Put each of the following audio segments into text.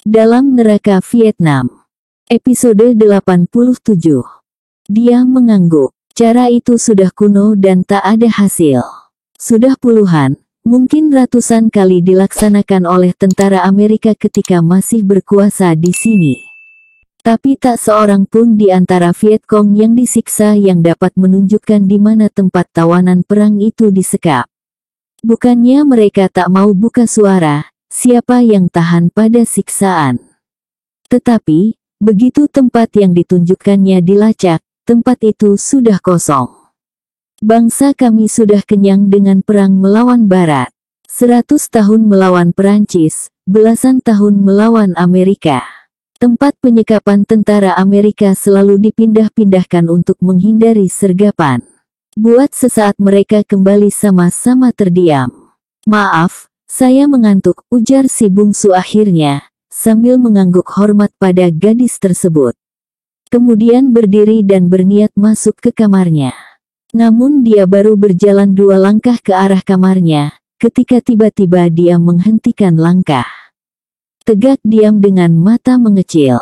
Dalam Neraka Vietnam. Episode 87. Dia mengangguk. Cara itu sudah kuno dan tak ada hasil. Sudah puluhan, mungkin ratusan kali dilaksanakan oleh tentara Amerika ketika masih berkuasa di sini. Tapi tak seorang pun di antara Vietcong yang disiksa yang dapat menunjukkan di mana tempat tawanan perang itu disekap. Bukannya mereka tak mau buka suara, siapa yang tahan pada siksaan. Tetapi, begitu tempat yang ditunjukkannya dilacak, tempat itu sudah kosong. Bangsa kami sudah kenyang dengan perang melawan Barat. 100 tahun melawan Perancis, belasan tahun melawan Amerika. Tempat penyekapan tentara Amerika selalu dipindah-pindahkan untuk menghindari sergapan. Buat sesaat mereka kembali sama-sama terdiam. Maaf, saya mengantuk, ujar si bungsu akhirnya, sambil mengangguk hormat pada gadis tersebut. Kemudian berdiri dan berniat masuk ke kamarnya. Namun dia baru berjalan 2 langkah ke arah kamarnya, ketika tiba-tiba dia menghentikan langkah. Tegak diam dengan mata mengecil.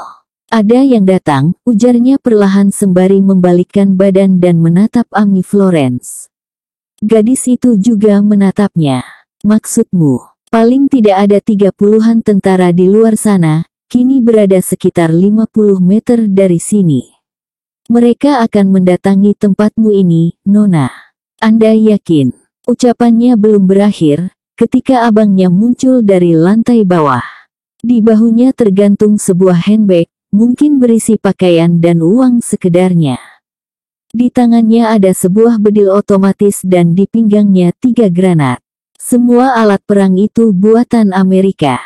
Ada yang datang, ujarnya perlahan sembari membalikkan badan dan menatap Amy Florence. Gadis itu juga menatapnya. Maksudmu, paling tidak ada 30-an tentara di luar sana, kini berada sekitar 50 meter dari sini. Mereka akan mendatangi tempatmu ini, Nona. Anda yakin? Ucapannya belum berakhir, ketika abangnya muncul dari lantai bawah. Di bahunya tergantung sebuah handbag, mungkin berisi pakaian dan uang sekedarnya. Di tangannya ada sebuah bedil otomatis dan di pinggangnya 3 granat. Semua alat perang itu buatan Amerika.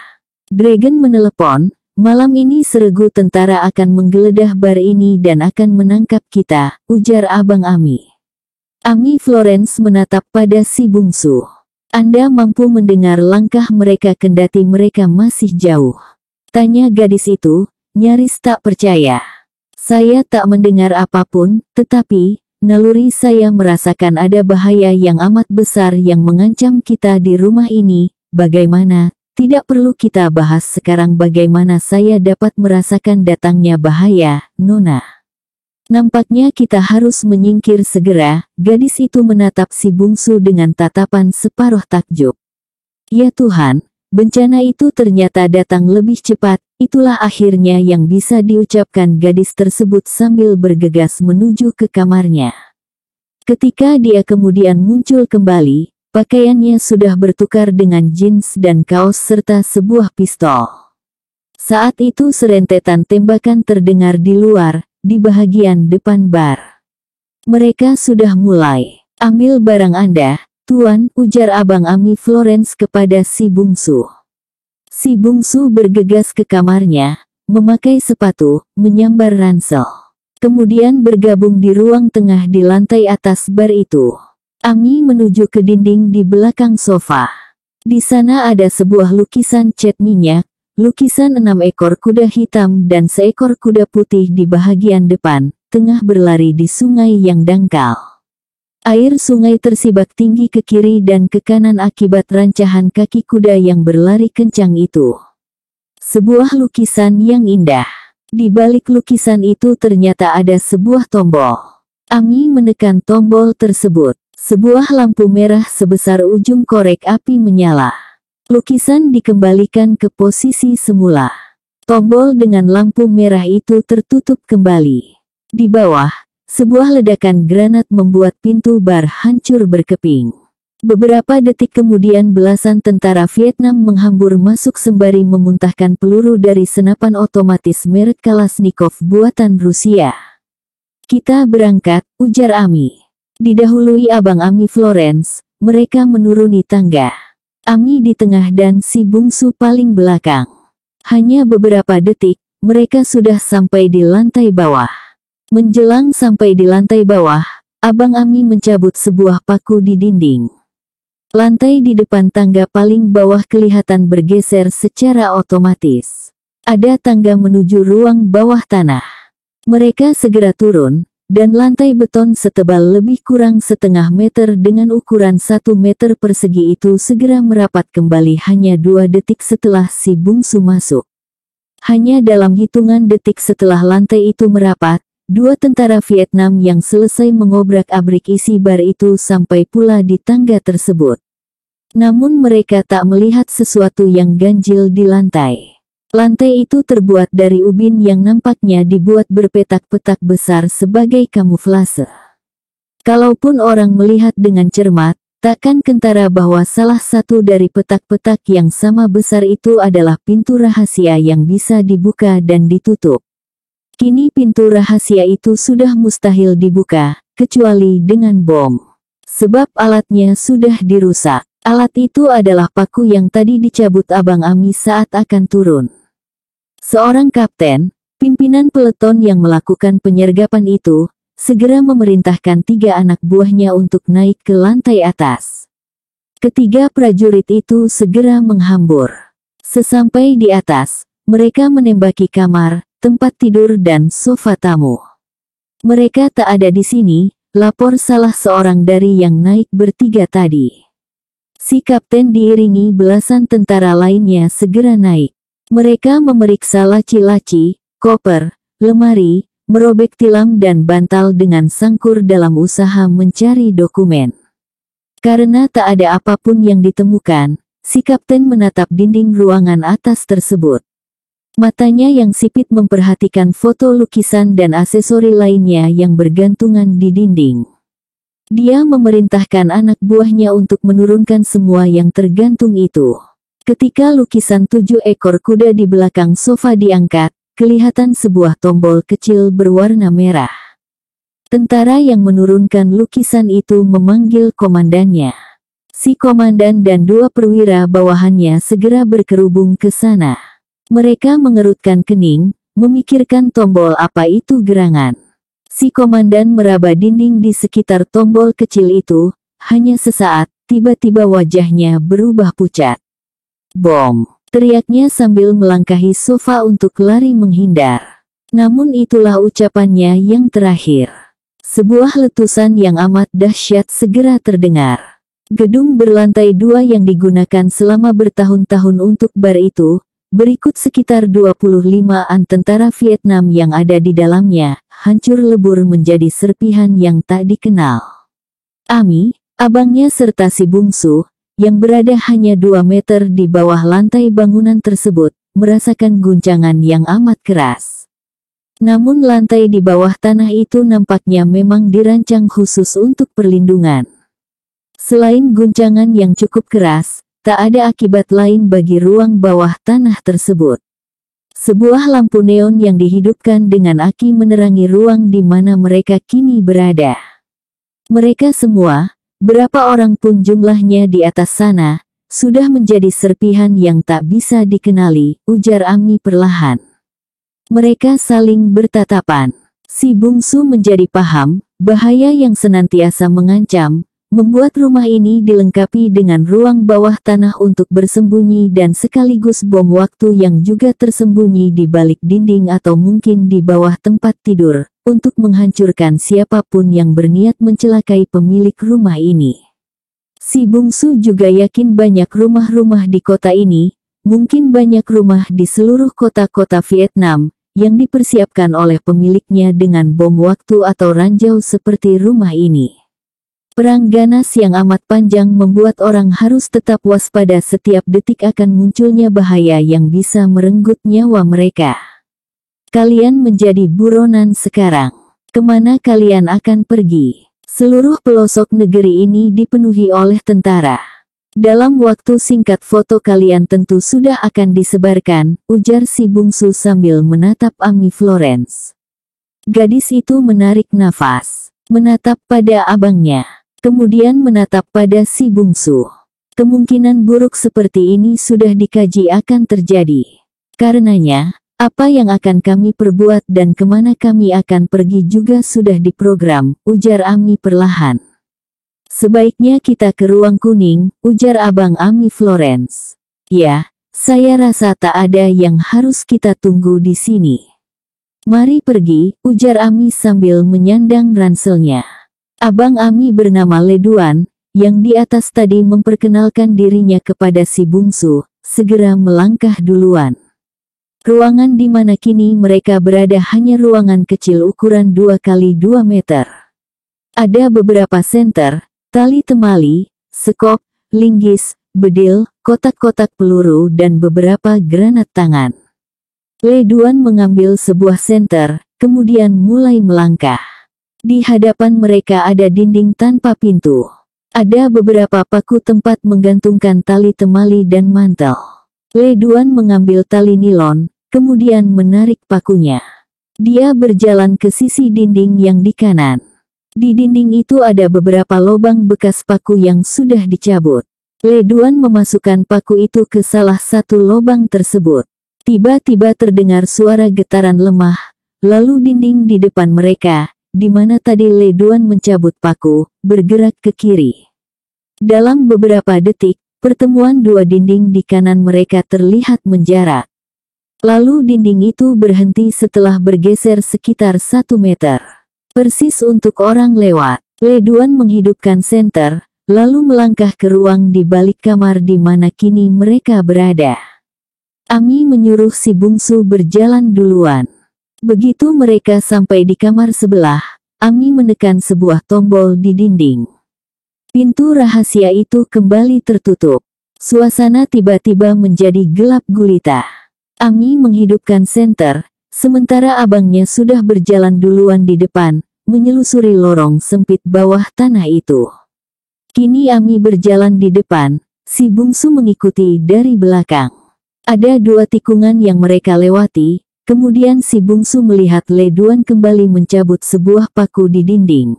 Dragon menelepon, malam ini seregu tentara akan menggeledah bar ini dan akan menangkap kita, ujar Abang Amy. Amy Florence menatap pada si bungsu. Anda mampu mendengar langkah mereka kendati mereka masih jauh? Tanya gadis itu, nyaris tak percaya. Saya tak mendengar apapun, tetapi naluri saya merasakan ada bahaya yang amat besar yang mengancam kita di rumah ini. Bagaimana? Tidak perlu kita bahas sekarang bagaimana saya dapat merasakan datangnya bahaya, Nona. Nampaknya kita harus menyingkir segera. Gadis itu menatap si bungsu dengan tatapan separuh takjub. Ya Tuhan, bencana itu ternyata datang lebih cepat. Itulah akhirnya yang bisa diucapkan gadis tersebut sambil bergegas menuju ke kamarnya. Ketika dia kemudian muncul kembali, pakaiannya sudah bertukar dengan jeans dan kaos serta sebuah pistol. Saat itu serentetan tembakan terdengar di luar, di bahagian depan bar. Mereka sudah mulai. Ambil barang Anda, Tuan, ujar Abang Amy Florence kepada si bungsu. Si bungsu bergegas ke kamarnya, memakai sepatu, menyambar ransel. Kemudian bergabung di ruang tengah di lantai atas bar itu. Amy menuju ke dinding di belakang sofa. Di sana ada sebuah lukisan cat minyak, lukisan 6 ekor kuda hitam dan seekor kuda putih di bahagian depan, tengah berlari di sungai yang dangkal. Air sungai tersibak tinggi ke kiri dan ke kanan akibat rancahan kaki kuda yang berlari kencang itu. Sebuah lukisan yang indah. Di balik lukisan itu ternyata ada sebuah tombol. Amy menekan tombol tersebut. Sebuah lampu merah sebesar ujung korek api menyala. Lukisan dikembalikan ke posisi semula. Tombol dengan lampu merah itu tertutup kembali. Di bawah, sebuah ledakan granat membuat pintu bar hancur berkeping. Beberapa detik kemudian belasan tentara Vietnam menghambur masuk sembari memuntahkan peluru dari senapan otomatis merek Kalashnikov buatan Rusia. Kita berangkat, ujar Amy. Didahului Abang Amy Florence, mereka menuruni tangga. Amy di tengah dan si bungsu paling belakang. Hanya beberapa detik, mereka sudah sampai di lantai bawah. Menjelang sampai di lantai bawah, Abang Amy mencabut sebuah paku di dinding. Lantai di depan tangga paling bawah kelihatan bergeser secara otomatis. Ada tangga menuju ruang bawah tanah. Mereka segera turun, dan lantai beton setebal lebih kurang setengah meter dengan ukuran 1 meter persegi itu segera merapat kembali hanya 2 detik setelah si bungsu masuk. Hanya dalam hitungan detik setelah lantai itu merapat, dua tentara Vietnam yang selesai mengobrak-abrik isi bar itu sampai pula di tangga tersebut. Namun mereka tak melihat sesuatu yang ganjil di lantai. Lantai itu terbuat dari ubin yang nampaknya dibuat berpetak-petak besar sebagai kamuflase. Kalaupun orang melihat dengan cermat, takkan kentara bahwa salah satu dari petak-petak yang sama besar itu adalah pintu rahasia yang bisa dibuka dan ditutup. Kini pintu rahasia itu sudah mustahil dibuka, kecuali dengan bom. Sebab alatnya sudah dirusak. Alat itu adalah paku yang tadi dicabut Abang Ami saat akan turun. Seorang kapten, pimpinan peleton yang melakukan penyergapan itu, segera memerintahkan 3 anak buahnya untuk naik ke lantai atas. Ketiga prajurit itu segera menghambur. Sesampai di atas, mereka menembaki kamar, tempat tidur dan sofa tamu. Mereka tak ada di sini, lapor salah seorang dari yang naik bertiga tadi. Si kapten diiringi belasan tentara lainnya segera naik. Mereka memeriksa laci-laci, koper, lemari, merobek tilam dan bantal dengan sangkur dalam usaha mencari dokumen. Karena tak ada apapun yang ditemukan, si kapten menatap dinding ruangan atas tersebut. Matanya yang sipit memperhatikan foto lukisan dan aksesori lainnya yang bergantungan di dinding. Dia memerintahkan anak buahnya untuk menurunkan semua yang tergantung itu. Ketika lukisan 7 ekor kuda di belakang sofa diangkat, kelihatan sebuah tombol kecil berwarna merah. Tentara yang menurunkan lukisan itu memanggil komandannya. Si komandan dan 2 perwira bawahannya segera berkerubung ke sana. Mereka mengerutkan kening, memikirkan tombol apa itu gerangan. Si komandan meraba dinding di sekitar tombol kecil itu, hanya sesaat, tiba-tiba wajahnya berubah pucat. Bom! Teriaknya sambil melangkahi sofa untuk lari menghindar. Namun itulah ucapannya yang terakhir. Sebuah letusan yang amat dahsyat segera terdengar. Gedung berlantai 2 yang digunakan selama bertahun-tahun untuk bar itu, berikut sekitar 25-an tentara Vietnam yang ada di dalamnya, hancur lebur menjadi serpihan yang tak dikenal. Ami, abangnya serta si bungsu, yang berada hanya 2 meter di bawah lantai bangunan tersebut, merasakan guncangan yang amat keras. Namun lantai di bawah tanah itu nampaknya memang dirancang khusus untuk perlindungan. Selain guncangan yang cukup keras, tak ada akibat lain bagi ruang bawah tanah tersebut. Sebuah lampu neon yang dihidupkan dengan aki menerangi ruang di mana mereka kini berada. Mereka semua, berapa orang pun jumlahnya di atas sana, sudah menjadi serpihan yang tak bisa dikenali, ujar Ami perlahan. Mereka saling bertatapan. Si bungsu menjadi paham, bahaya yang senantiasa mengancam, membuat rumah ini dilengkapi dengan ruang bawah tanah untuk bersembunyi dan sekaligus bom waktu yang juga tersembunyi di balik dinding atau mungkin di bawah tempat tidur, untuk menghancurkan siapapun yang berniat mencelakai pemilik rumah ini. Si bungsu juga yakin banyak rumah-rumah di kota ini, mungkin banyak rumah di seluruh kota-kota Vietnam, yang dipersiapkan oleh pemiliknya dengan bom waktu atau ranjau seperti rumah ini. Perang ganas yang amat panjang membuat orang harus tetap waspada setiap detik akan munculnya bahaya yang bisa merenggut nyawa mereka. Kalian menjadi buronan sekarang. Kemana kalian akan pergi? Seluruh pelosok negeri ini dipenuhi oleh tentara. Dalam waktu singkat foto kalian tentu sudah akan disebarkan, ujar si bungsu sambil menatap Ami Florence. Gadis itu menarik nafas, menatap pada abangnya, kemudian menatap pada si bungsu. Kemungkinan buruk seperti ini sudah dikaji akan terjadi. Karenanya, apa yang akan kami perbuat dan kemana kami akan pergi juga sudah diprogram, ujar Ami perlahan. Sebaiknya kita ke ruang kuning, ujar abang Ami Florence. Ya, saya rasa tak ada yang harus kita tunggu di sini. Mari pergi, ujar Ami sambil menyandang ranselnya. Abang Ami bernama Leduan, yang di atas tadi memperkenalkan dirinya kepada si bungsu, segera melangkah duluan. Ruangan di mana kini mereka berada hanya ruangan kecil ukuran 2 kali 2 meter. Ada beberapa senter, tali temali, sekop, linggis, bedil, kotak-kotak peluru dan beberapa granat tangan. Le Duan mengambil sebuah senter, kemudian mulai melangkah. Di hadapan mereka ada dinding tanpa pintu. Ada beberapa paku tempat menggantungkan tali temali dan mantel. Le Duan mengambil tali nilon, kemudian menarik pakunya. Dia berjalan ke sisi dinding yang di kanan. Di dinding itu ada beberapa lubang bekas paku yang sudah dicabut. Le Duan memasukkan paku itu ke salah satu lubang tersebut. Tiba-tiba terdengar suara getaran lemah, lalu dinding di depan mereka, di mana tadi Le Duan mencabut paku, bergerak ke kiri. Dalam beberapa detik, pertemuan dua dinding di kanan mereka terlihat menjarak. Lalu dinding itu berhenti setelah bergeser sekitar 1 meter. Persis untuk orang lewat. Le Duan menghidupkan senter, lalu melangkah ke ruang di balik kamar di mana kini mereka berada. Ami menyuruh si bungsu berjalan duluan. Begitu mereka sampai di kamar sebelah, Ami menekan sebuah tombol di dinding. Pintu rahasia itu kembali tertutup. Suasana tiba-tiba menjadi gelap gulita. Ami menghidupkan senter, sementara abangnya sudah berjalan duluan di depan, menyelusuri lorong sempit bawah tanah itu. Kini Ami berjalan di depan, si bungsu mengikuti dari belakang. Ada 2 tikungan yang mereka lewati, kemudian si bungsu melihat Le Duan kembali mencabut sebuah paku di dinding.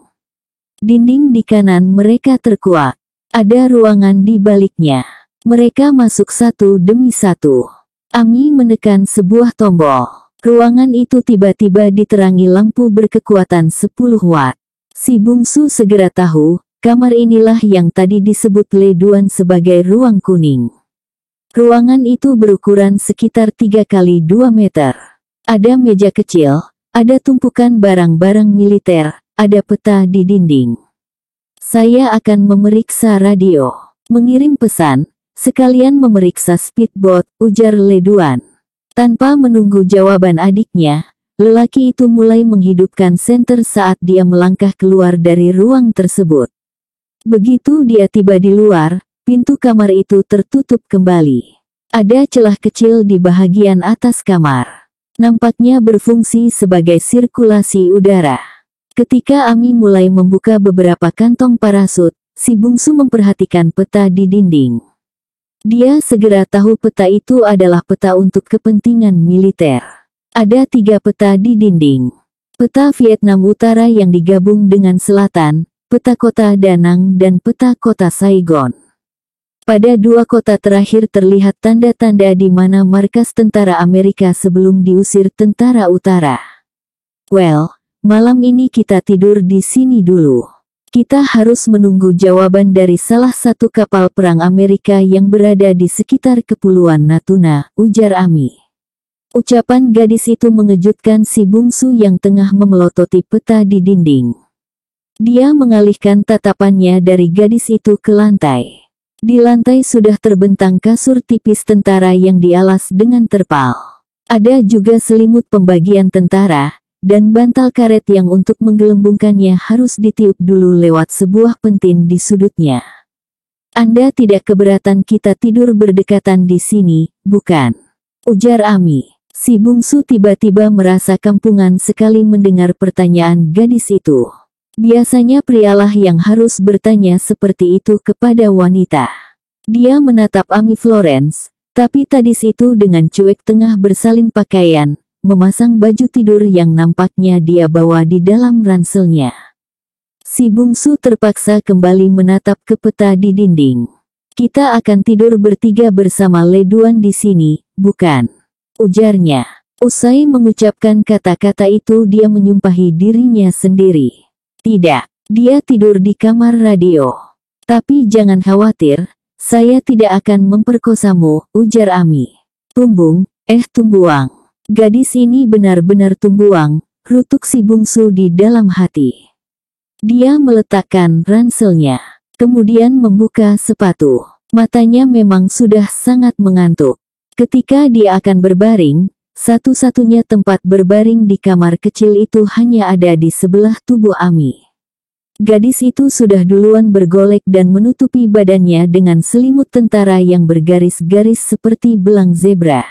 Dinding di kanan mereka terkuak. Ada ruangan di baliknya. Mereka masuk satu demi satu. Ami menekan sebuah tombol. Ruangan itu tiba-tiba diterangi lampu berkekuatan 10 watt. Si bungsu segera tahu, kamar inilah yang tadi disebut Le Duan sebagai ruang kuning. Ruangan itu berukuran sekitar 3 kali 2 meter. Ada meja kecil, ada tumpukan barang-barang militer, ada peta di dinding. Saya akan memeriksa radio, mengirim pesan, sekalian memeriksa speedboat, ujar Le Duan. Tanpa menunggu jawaban adiknya, lelaki itu mulai menghidupkan senter saat dia melangkah keluar dari ruang tersebut. Begitu dia tiba di luar, pintu kamar itu tertutup kembali. Ada celah kecil di bagian atas kamar. Nampaknya berfungsi sebagai sirkulasi udara. Ketika Ami mulai membuka beberapa kantong parasut, si bungsu memperhatikan peta di dinding. Dia segera tahu peta itu adalah peta untuk kepentingan militer. Ada 3 peta di dinding. Peta Vietnam Utara yang digabung dengan selatan, peta kota Da Nang dan peta kota Saigon. Pada 2 kota terakhir terlihat tanda-tanda di mana markas tentara Amerika sebelum diusir tentara utara. Well, malam ini kita tidur di sini dulu. Kita harus menunggu jawaban dari salah satu kapal perang Amerika yang berada di sekitar Kepulauan Natuna, ujar Ami. Ucapan gadis itu mengejutkan si bungsu yang tengah memelototi peta di dinding. Dia mengalihkan tatapannya dari gadis itu ke lantai. Di lantai sudah terbentang kasur tipis tentara yang dialas dengan terpal. Ada juga selimut pembagian tentara, dan bantal karet yang untuk menggelembungkannya harus ditiup dulu lewat sebuah pentin di sudutnya. Anda tidak keberatan kita tidur berdekatan di sini, bukan? Ujar Ami. Si bungsu tiba-tiba merasa kampungan sekali mendengar pertanyaan gadis itu. Biasanya prialah yang harus bertanya seperti itu kepada wanita. Dia menatap Ami Florence, tapi gadis itu dengan cuek tengah bersalin pakaian, memasang baju tidur yang nampaknya dia bawa di dalam ranselnya. Si bungsu terpaksa kembali menatap ke peta di dinding. Kita akan tidur bertiga bersama Le Duan di sini, bukan? Ujarnya. Usai mengucapkan kata-kata itu dia menyumpahi dirinya sendiri. Tidak, dia tidur di kamar radio. Tapi jangan khawatir, saya tidak akan memperkosamu, ujar Ami. Tumbuang. Gadis ini benar-benar tumbuang, rutuk si bungsu di dalam hati. Dia meletakkan ranselnya, kemudian membuka sepatu. Matanya memang sudah sangat mengantuk. Ketika dia akan berbaring, Satu-satunya tempat berbaring di kamar kecil itu hanya ada di sebelah tubuh Ami. Gadis itu sudah duluan bergolek dan menutupi badannya dengan selimut tentara yang bergaris-garis seperti belang zebra.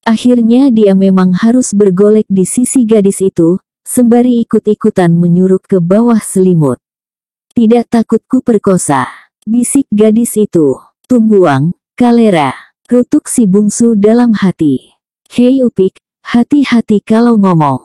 Akhirnya dia memang harus bergolek di sisi gadis itu, sembari ikut-ikutan menyurut ke bawah selimut. "Tidak takut ku perkosa," bisik gadis itu. "Tumbuang, kalera," rutuk si bungsu dalam hati. "Hei Upik, hati-hati kalau ngomong.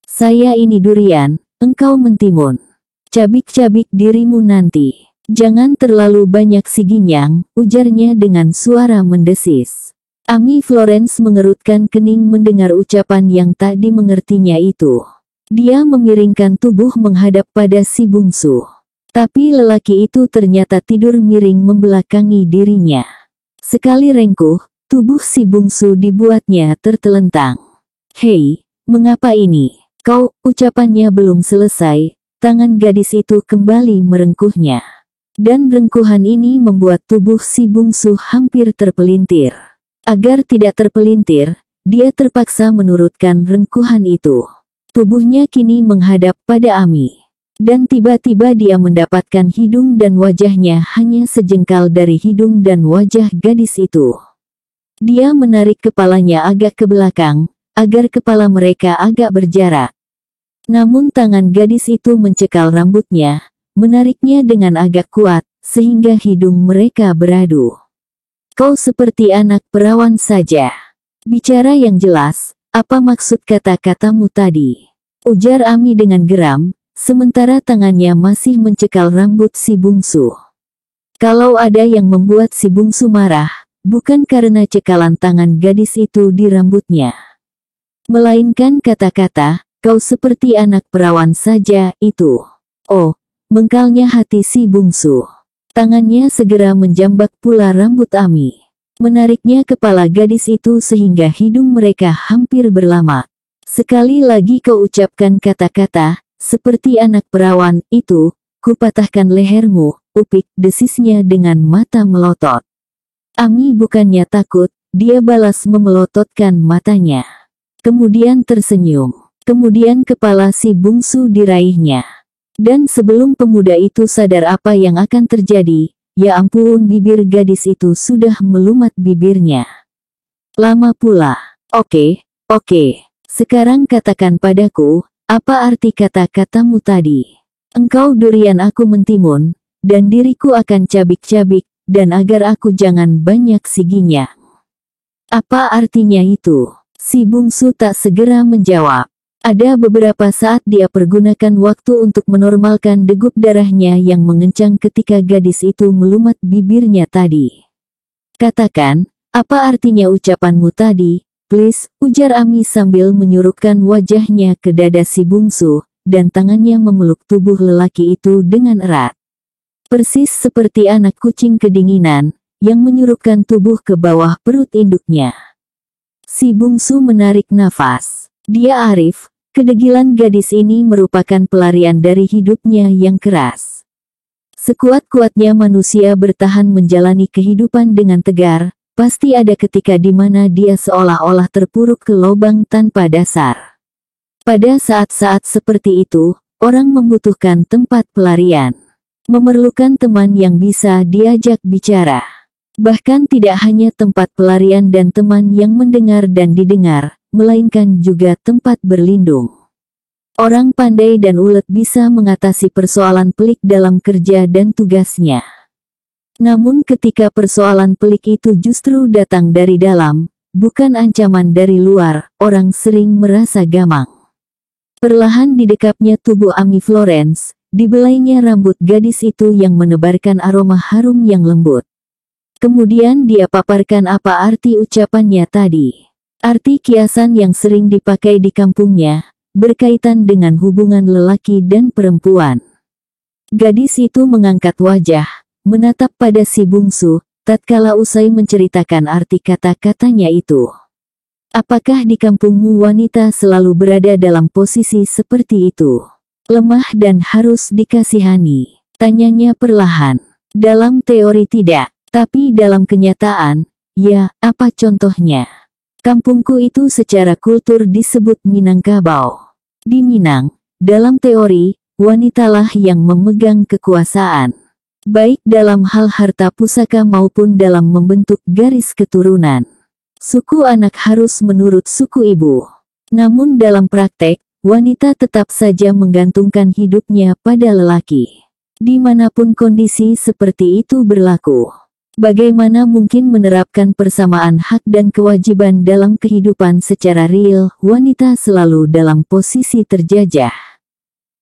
Saya ini durian, engkau mentimun. Cabik-cabik dirimu nanti. Jangan terlalu banyak siginyang," ujarnya dengan suara mendesis. Ami Florence mengerutkan kening mendengar ucapan yang tak dimengertinya itu. Dia memiringkan tubuh menghadap pada si bungsu. Tapi lelaki itu ternyata tidur miring membelakangi dirinya. Sekali rengkuh, tubuh si bungsu dibuatnya tertelentang. "Hei, mengapa ini? Kau," ucapannya belum selesai. Tangan gadis itu kembali merengkuhnya. Dan rengkuhan ini membuat tubuh si bungsu hampir terpelintir. Agar tidak terpelintir, dia terpaksa menurutkan rengkuhan itu. Tubuhnya kini menghadap pada Ami. Dan tiba-tiba dia mendapatkan hidung dan wajahnya hanya sejengkal dari hidung dan wajah gadis itu. Dia menarik kepalanya agak ke belakang, agar kepala mereka agak berjarak. Namun tangan gadis itu mencekal rambutnya, menariknya dengan agak kuat, sehingga hidung mereka beradu. "Kau seperti anak perawan saja. Bicara yang jelas, apa maksud kata-katamu tadi?" ujar Ami dengan geram, sementara tangannya masih mencekal rambut si bungsu. Kalau ada yang membuat si bungsu marah, bukan karena cekalan tangan gadis itu di rambutnya, melainkan kata-kata, "Kau seperti anak perawan saja," itu. Oh, mengkalnya hati si bungsu. Tangannya segera menjambak pula rambut Ami. Menariknya kepala gadis itu sehingga hidung mereka hampir berlamak. "Sekali lagi kau ucapkan kata-kata, seperti anak perawan itu, kupatahkan lehermu, Upik," desisnya dengan mata melotot. Ami bukannya takut, dia balas memelototkan matanya. Kemudian tersenyum. Kemudian kepala si bungsu diraihnya. Dan sebelum pemuda itu sadar apa yang akan terjadi, ya ampun, bibir gadis itu sudah melumat bibirnya. Lama pula. Oke, sekarang katakan padaku, apa arti kata-katamu tadi? Engkau durian, aku mentimun, dan diriku akan cabik-cabik, dan agar aku jangan banyak siginya. Apa artinya itu? Si bungsu tak segera menjawab. Ada beberapa saat dia pergunakan waktu untuk menormalkan degup darahnya yang mengencang ketika gadis itu melumat bibirnya tadi. "Katakan, apa artinya ucapanmu tadi, please," ujar Ami sambil menyurupkan wajahnya ke dada si bungsu, dan tangannya memeluk tubuh lelaki itu dengan erat. Persis seperti anak kucing kedinginan, yang menyurupkan tubuh ke bawah perut induknya. Si bungsu menarik nafas. Dia arif. Kedegilan gadis ini merupakan pelarian dari hidupnya yang keras. Sekuat-kuatnya manusia bertahan menjalani kehidupan dengan tegar, pasti ada ketika di mana dia seolah-olah terpuruk ke lubang tanpa dasar. Pada saat-saat seperti itu, orang membutuhkan tempat pelarian. Memerlukan teman yang bisa diajak bicara. Bahkan tidak hanya tempat pelarian dan teman yang mendengar dan didengar, melainkan juga tempat berlindung. Orang pandai dan ulet bisa mengatasi persoalan pelik dalam kerja dan tugasnya. Namun ketika persoalan pelik itu justru datang dari dalam, bukan ancaman dari luar, orang sering merasa gamang. Perlahan didekapnya tubuh Ami Florence, dibelainya rambut gadis itu yang menebarkan aroma harum yang lembut. Kemudian dia paparkan apa arti ucapannya tadi. Arti kiasan yang sering dipakai di kampungnya, berkaitan dengan hubungan lelaki dan perempuan. Gadis itu mengangkat wajah, menatap pada si bungsu, tatkala usai menceritakan arti kata-katanya itu. "Apakah di kampungmu wanita selalu berada dalam posisi seperti itu? Lemah dan harus dikasihani?" tanyanya perlahan. "Dalam teori tidak, tapi dalam kenyataan, ya, apa contohnya?" Kampungku itu secara kultur disebut Minangkabau. Di Minang, dalam teori, wanitalah yang memegang kekuasaan. Baik dalam hal harta pusaka maupun dalam membentuk garis keturunan. Suku anak harus menurut suku ibu. Namun dalam praktek, wanita tetap saja menggantungkan hidupnya pada lelaki. Dimanapun kondisi seperti itu berlaku. Bagaimana mungkin menerapkan persamaan hak dan kewajiban dalam kehidupan secara real, wanita selalu dalam posisi terjajah.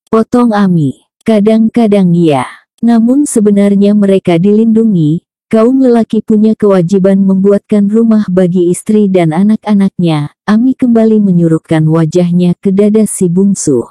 Potong Ami. Kadang-kadang iya. Namun sebenarnya mereka dilindungi. Kaum lelaki punya kewajiban membuatkan rumah bagi istri dan anak-anaknya. Ami kembali menyurupkan wajahnya ke dada si bungsu.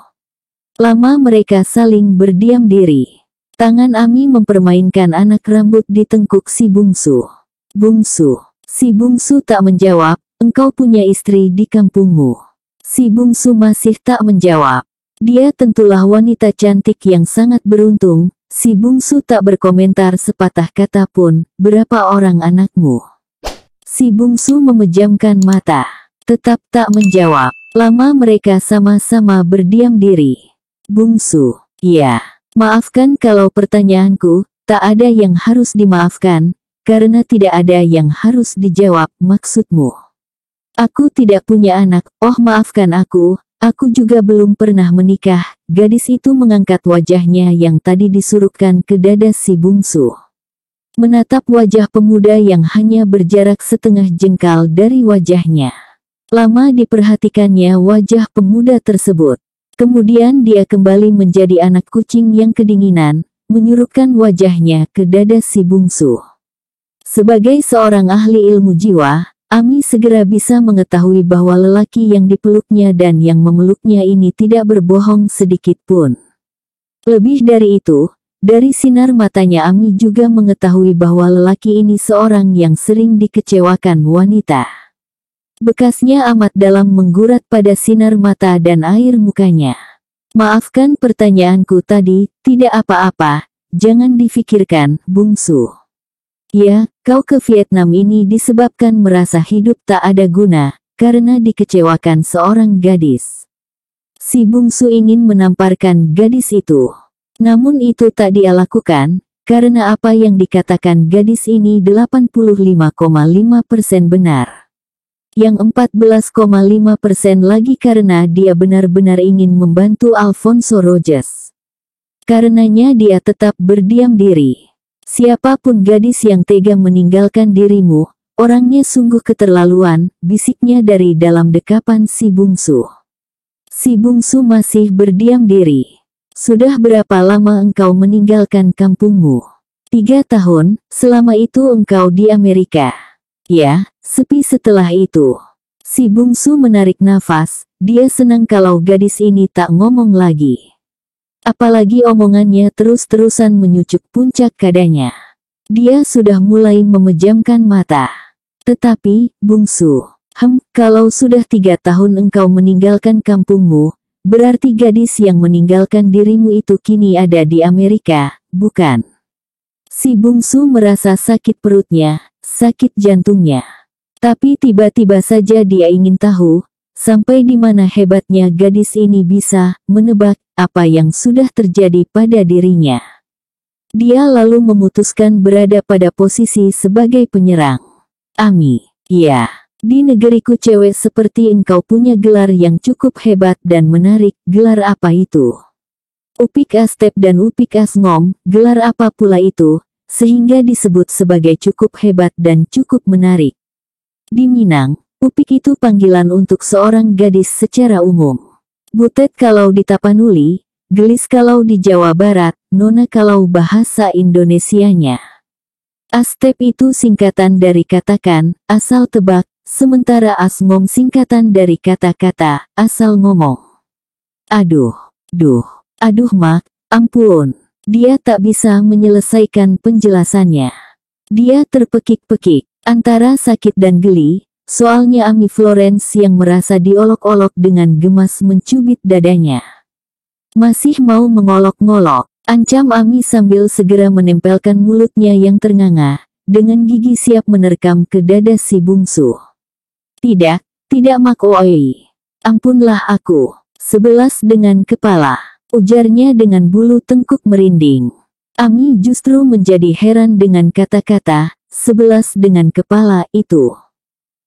Lama mereka saling berdiam diri. Tangan Ami mempermainkan anak rambut di tengkuk si bungsu. Bungsu. Si bungsu tak menjawab, engkau punya istri di kampungmu. Si bungsu masih tak menjawab. Dia tentulah wanita cantik yang sangat beruntung. Si bungsu tak berkomentar sepatah kata pun. Berapa orang anakmu? Si bungsu memejamkan mata. Tetap tak menjawab. Lama mereka sama-sama berdiam diri. Bungsu. Iya. Maafkan kalau pertanyaanku, tak ada yang harus dimaafkan. Karena tidak ada yang harus dijawab, maksudmu. Aku tidak punya anak, oh maafkan aku juga belum pernah menikah. Gadis itu mengangkat wajahnya yang tadi disurupkan ke dada si bungsu. Menatap wajah pemuda yang hanya berjarak setengah jengkal dari wajahnya. Lama diperhatikannya wajah pemuda tersebut. Kemudian dia kembali menjadi anak kucing yang kedinginan, menyurupkan wajahnya ke dada si bungsu. Sebagai seorang ahli ilmu jiwa, Ami segera bisa mengetahui bahwa lelaki yang dipeluknya dan yang memeluknya ini tidak berbohong sedikit pun. Lebih dari itu, dari sinar matanya Ami juga mengetahui bahwa lelaki ini seorang yang sering dikecewakan wanita. Bekasnya amat dalam menggurat pada sinar mata dan air mukanya. Maafkan pertanyaanku tadi, tidak apa-apa, jangan difikirkan, bungsu. Ya, kau ke Vietnam ini disebabkan merasa hidup tak ada guna, karena dikecewakan seorang gadis. Si bungsu ingin menamparkan gadis itu. Namun itu tak dia lakukan, karena apa yang dikatakan gadis ini 85,5% benar. Yang 14,5% lagi karena dia benar-benar ingin membantu Alfonso Rogers. Karenanya dia tetap berdiam diri. Siapapun gadis yang tega meninggalkan dirimu, orangnya sungguh keterlaluan, bisiknya dari dalam dekapan si bungsu. Si bungsu masih berdiam diri. Sudah berapa lama engkau meninggalkan kampungmu? 3 tahun, selama itu engkau di Amerika. Ya, sepi setelah itu. Si bungsu menarik nafas, dia senang kalau gadis ini tak ngomong lagi. Apalagi omongannya terus-terusan menyucuk puncak dadanya. Dia sudah mulai memejamkan mata. Tetapi, bungsu, kalau sudah 3 tahun engkau meninggalkan kampungmu, berarti gadis yang meninggalkan dirimu itu kini ada di Amerika, bukan? Si bungsu merasa sakit perutnya, sakit jantungnya. Tapi tiba-tiba saja dia ingin tahu, sampai di mana hebatnya gadis ini bisa menebak apa yang sudah terjadi pada dirinya. Dia lalu memutuskan berada pada posisi sebagai penyerang. Ami, ya, di negeriku cewek seperti engkau punya gelar yang cukup hebat dan menarik. Gelar apa itu? Upik Astep dan Upik Asngom, gelar apa pula itu, sehingga disebut sebagai cukup hebat dan cukup menarik. Di Minang, Upik itu panggilan untuk seorang gadis secara umum. Butet kalau di Tapanuli, gelis kalau di Jawa Barat, nona kalau bahasa Indonesianya. Astep itu singkatan dari katakan, asal tebak, sementara Asngom singkatan dari kata-kata, asal ngomong. Aduh, mak, ampun. Dia tak bisa menyelesaikan penjelasannya. Dia terpekik-pekik, antara sakit dan geli. Soalnya Ami Florence yang merasa diolok-olok dengan gemas mencubit dadanya. Masih mau mengolok-ngolok, ancam Ami sambil segera menempelkan mulutnya yang ternganga, dengan gigi siap menerkam ke dada si bungsu. Tidak Makooi. Ampunlah aku. 11 dengan kepala, ujarnya dengan bulu tengkuk merinding. Ami justru menjadi heran dengan kata-kata 11 dengan kepala itu.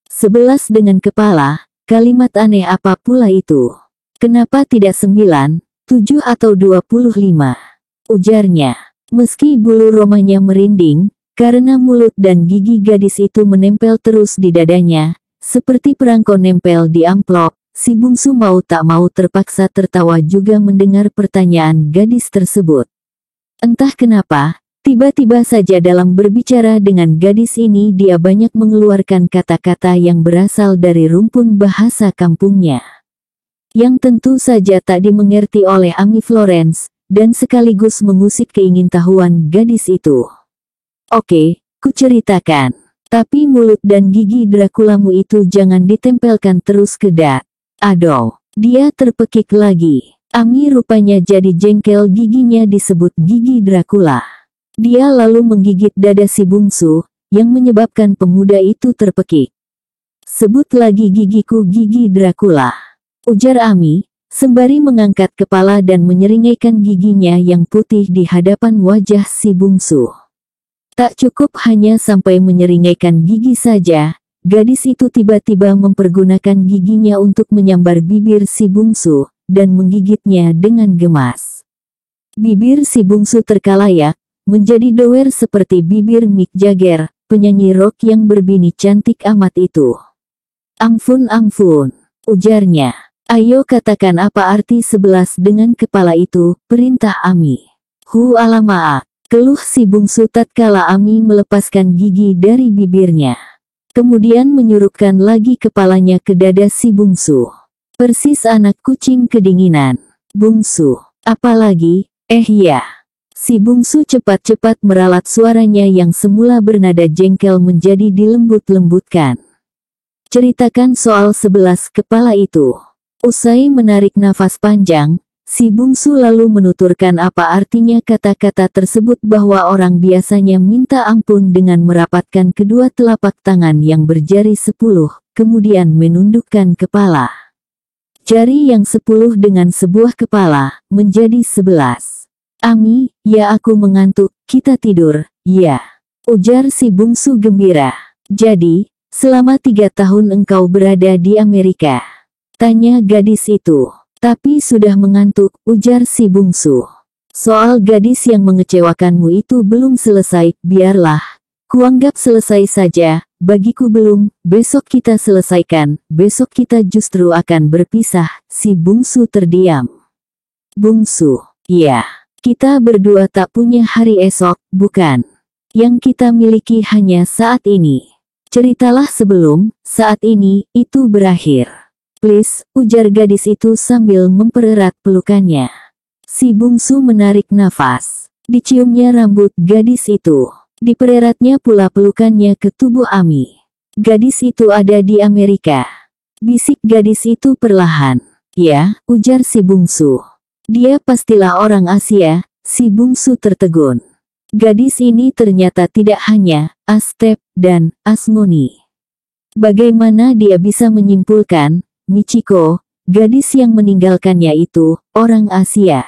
11 dengan kepala, kalimat aneh apa pula itu? Kenapa tidak 9, 7 atau 25? Ujarnya. Meski bulu romanya merinding, karena mulut dan gigi gadis itu menempel terus di dadanya, seperti perangko nempel di amplop, si bungsu mau tak mau terpaksa tertawa juga mendengar pertanyaan gadis tersebut. Entah kenapa, tiba-tiba saja dalam berbicara dengan gadis ini dia banyak mengeluarkan kata-kata yang berasal dari rumpun bahasa kampungnya. Yang tentu saja tak dimengerti oleh Ami Florence, dan sekaligus mengusik keingintahuan gadis itu. Oke, kuceritakan. Tapi mulut dan gigi Drakulamu itu jangan ditempelkan terus ke dat. Aduh, dia terpekik lagi. Ami rupanya jadi jengkel giginya disebut gigi Dracula. Dia lalu menggigit dada si bungsu, yang menyebabkan pemuda itu terpekik. Sebut lagi gigiku gigi Dracula, ujar Ami, sembari mengangkat kepala dan menyeringaikan giginya yang putih di hadapan wajah si bungsu. Tak cukup hanya sampai menyeringaikan gigi saja, gadis itu tiba-tiba mempergunakan giginya untuk menyambar bibir si bungsu, dan menggigitnya dengan gemas. Bibir si bungsu terkalayak, menjadi doer seperti bibir Mick Jagger, penyanyi rock yang berbini cantik amat itu. Ampun, ujarnya. Ayo katakan apa arti 11 dengan kepala itu, perintah Ami. Alamak, keluh si bungsu tatkala Ami melepaskan gigi dari bibirnya. Kemudian menyurupkan lagi kepalanya ke dada si bungsu. Persis anak kucing kedinginan. Bungsu, apalagi, ya. Si bungsu cepat-cepat meralat suaranya yang semula bernada jengkel menjadi dilembut-lembutkan. Ceritakan soal 11 kepala itu. Usai menarik nafas panjang, si bungsu lalu menuturkan apa artinya kata-kata tersebut bahwa orang biasanya minta ampun dengan merapatkan kedua telapak tangan yang berjari 10, kemudian menundukkan kepala. Jari yang 10 dengan sebuah kepala, menjadi 11. Ami, ya aku mengantuk, kita tidur, ya. Ujar si bungsu gembira. Jadi, selama 3 tahun engkau berada di Amerika? Tanya gadis itu. Tapi sudah mengantuk, ujar si bungsu. Soal gadis yang mengecewakanmu itu belum selesai, biarlah. Kuanggap selesai saja, bagiku belum, besok kita selesaikan, besok kita justru akan berpisah, si bungsu terdiam. Bungsu, ya, kita berdua tak punya hari esok, bukan? Yang kita miliki hanya saat ini. Ceritalah sebelum, saat ini, itu berakhir. Please, ujar gadis itu sambil mempererat pelukannya. Si bungsu menarik nafas. Diciumnya rambut gadis itu. Dipereratnya pula pelukannya ke tubuh Ami. Gadis itu ada di Amerika. Bisik gadis itu perlahan. Ya, ujar si bungsu. Dia pastilah orang Asia, si bungsu tertegun. Gadis ini ternyata tidak hanya Aztec dan Asmoni. Bagaimana dia bisa menyimpulkan, Michiko, gadis yang meninggalkannya itu, orang Asia.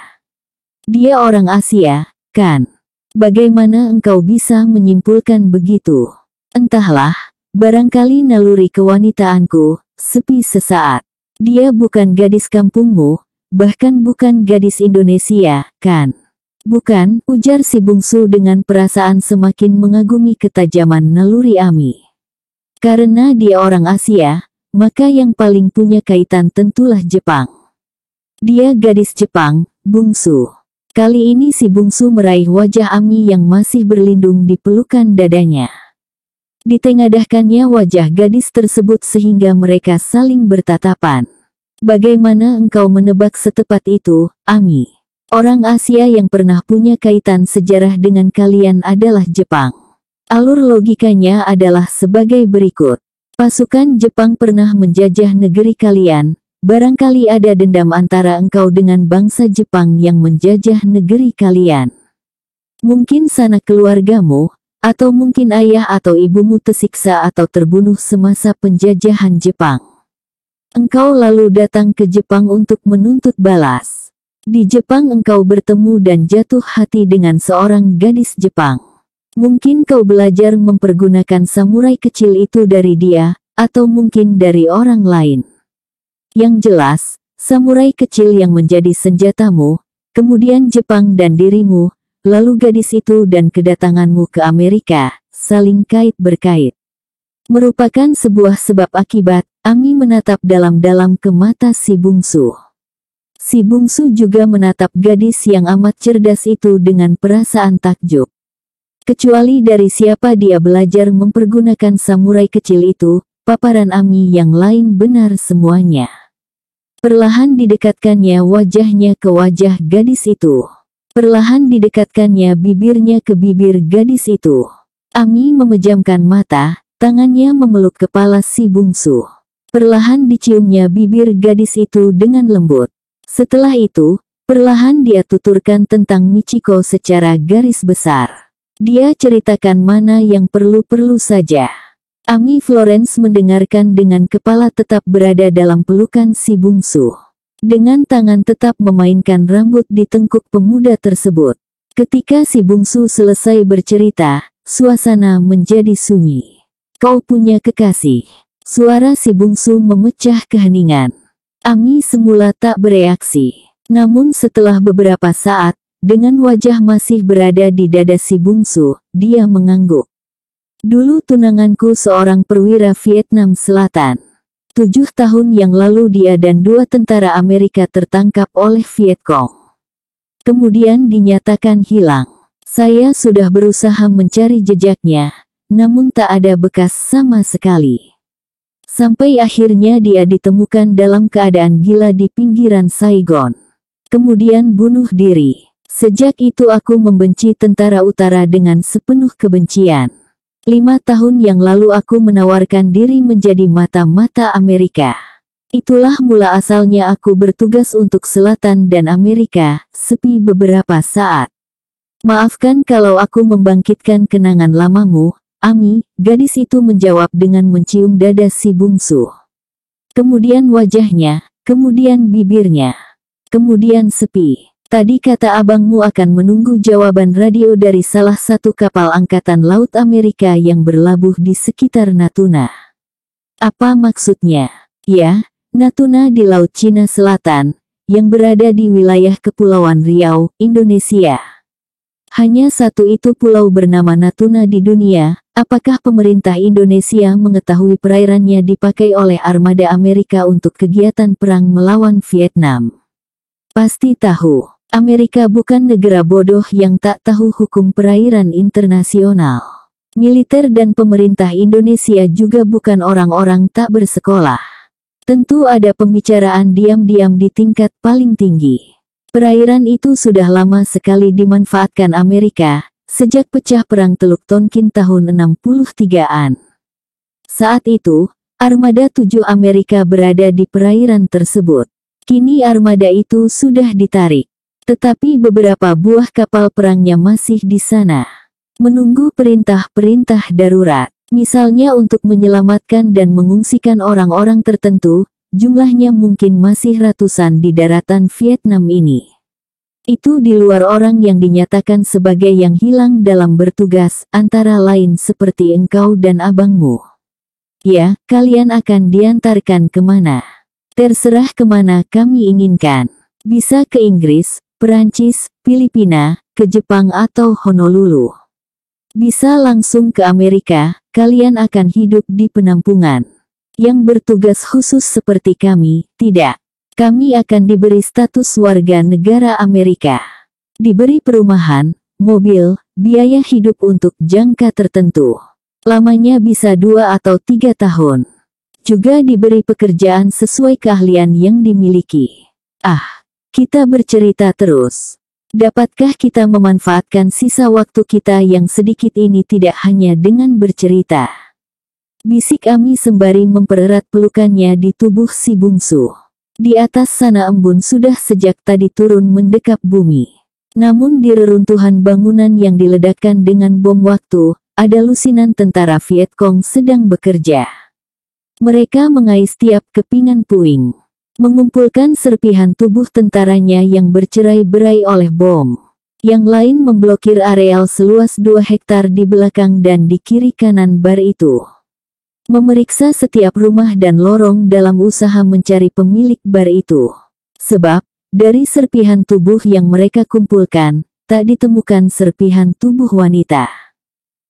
Dia orang Asia, kan? Bagaimana engkau bisa menyimpulkan begitu? Entahlah, barangkali naluri kewanitaanku, sepi sesaat. Dia bukan gadis kampungmu, bahkan bukan gadis Indonesia, kan? Bukan, ujar si bungsu dengan perasaan semakin mengagumi ketajaman naluri Ami. Karena dia orang Asia, maka yang paling punya kaitan tentulah Jepang. Dia gadis Jepang, bungsu. Kali ini si bungsu meraih wajah Ami yang masih berlindung di pelukan dadanya. Ditengadahkannya wajah gadis tersebut sehingga mereka saling bertatapan. Bagaimana engkau menebak setepat itu, Ami? Orang Asia yang pernah punya kaitan sejarah dengan kalian adalah Jepang. Alur logikanya adalah sebagai berikut. Pasukan Jepang pernah menjajah negeri kalian, barangkali ada dendam antara engkau dengan bangsa Jepang yang menjajah negeri kalian. Mungkin sanak keluargamu, Atau mungkin ayah atau ibumu tersiksa atau terbunuh semasa penjajahan Jepang. Engkau lalu datang ke Jepang untuk menuntut balas. Di Jepang engkau bertemu dan jatuh hati dengan seorang gadis Jepang. Mungkin kau belajar mempergunakan samurai kecil itu dari dia, atau mungkin dari orang lain. Yang jelas, samurai kecil yang menjadi senjatamu, kemudian Jepang dan dirimu, lalu gadis itu dan kedatanganmu ke Amerika, saling kait berkait. Merupakan sebuah sebab akibat. Ami menatap dalam-dalam ke mata si bungsu. Si bungsu juga menatap gadis yang amat cerdas itu dengan perasaan takjub. Kecuali dari siapa dia belajar mempergunakan samurai kecil itu, paparan Ami yang lain benar semuanya. Perlahan didekatkannya wajahnya ke wajah gadis itu. Perlahan didekatkannya bibirnya ke bibir gadis itu. Ami memejamkan mata, tangannya memeluk kepala si bungsu. Perlahan diciumnya bibir gadis itu dengan lembut. Setelah itu, perlahan dia tuturkan tentang Michiko secara garis besar. Dia ceritakan mana yang perlu-perlu saja. Ami Florence mendengarkan dengan kepala tetap berada dalam pelukan si bungsu. Dengan tangan tetap memainkan rambut di tengkuk pemuda tersebut. Ketika si bungsu selesai bercerita, suasana menjadi sunyi. Kau punya kekasih. Suara si bungsu memecah keheningan. Ami semula tak bereaksi. Namun setelah beberapa saat, dengan wajah masih berada di dada si bungsu, dia mengangguk. Dulu tunanganku seorang perwira Vietnam Selatan. 7 tahun yang lalu dia dan 2 tentara Amerika tertangkap oleh Vietcong. Kemudian dinyatakan hilang. Saya sudah berusaha mencari jejaknya, namun tak ada bekas sama sekali. Sampai akhirnya dia ditemukan dalam keadaan gila di pinggiran Saigon. Kemudian bunuh diri. Sejak itu aku membenci tentara utara dengan sepenuh kebencian. 5 tahun yang lalu aku menawarkan diri menjadi mata-mata Amerika. Itulah mula asalnya aku bertugas untuk Selatan dan Amerika, sepi beberapa saat. Maafkan kalau aku membangkitkan kenangan lamamu, Ami, gadis itu menjawab dengan mencium dada si bungsu. Kemudian wajahnya, kemudian bibirnya. Kemudian sepi. Tadi kata abangmu akan menunggu jawaban radio dari salah satu kapal angkatan laut Amerika yang berlabuh di sekitar Natuna. Apa maksudnya? Ya, Natuna di Laut Cina Selatan, yang berada di wilayah Kepulauan Riau, Indonesia. Hanya satu itu pulau bernama Natuna di dunia. Apakah pemerintah Indonesia mengetahui perairannya dipakai oleh armada Amerika untuk kegiatan perang melawan Vietnam? Pasti tahu. Amerika bukan negara bodoh yang tak tahu hukum perairan internasional. Militer dan pemerintah Indonesia juga bukan orang-orang tak bersekolah. Tentu ada pembicaraan diam-diam di tingkat paling tinggi. Perairan itu sudah lama sekali dimanfaatkan Amerika, sejak pecah perang Teluk Tonkin tahun 63-an. Saat itu, armada 7 Amerika berada di perairan tersebut. Kini armada itu sudah ditarik. Tetapi beberapa buah kapal perangnya masih di sana. Menunggu perintah-perintah darurat. Misalnya untuk menyelamatkan dan mengungsikan orang-orang tertentu, jumlahnya mungkin masih ratusan di daratan Vietnam ini. Itu di luar orang yang dinyatakan sebagai yang hilang dalam bertugas, antara lain seperti engkau dan abangmu. Ya, kalian akan diantarkan kemana? Terserah kemana kami inginkan. Bisa ke Inggris, Perancis, Filipina, ke Jepang atau Honolulu. Bisa langsung ke Amerika, kalian akan hidup di penampungan. Yang bertugas khusus seperti kami, tidak. Kami akan diberi status warga negara Amerika. Diberi perumahan, mobil, biaya hidup untuk jangka tertentu. Lamanya bisa 2 atau 3 tahun. Juga diberi pekerjaan sesuai keahlian yang dimiliki. Kita bercerita terus. Dapatkah kita memanfaatkan sisa waktu kita yang sedikit ini tidak hanya dengan bercerita? Bisik Ami sembari mempererat pelukannya di tubuh si bungsu. Di atas sana embun sudah sejak tadi turun mendekap bumi. Namun di reruntuhan bangunan yang diledakkan dengan bom waktu, ada lusinan tentara Viet Cong sedang bekerja. Mereka mengais tiap kepingan puing, mengumpulkan serpihan tubuh tentaranya yang bercerai-berai oleh bom. Yang lain memblokir areal seluas 2 hektar di belakang dan di kiri kanan bar itu. Memeriksa setiap rumah dan lorong dalam usaha mencari pemilik bar itu. Sebab, dari serpihan tubuh yang mereka kumpulkan, tak ditemukan serpihan tubuh wanita.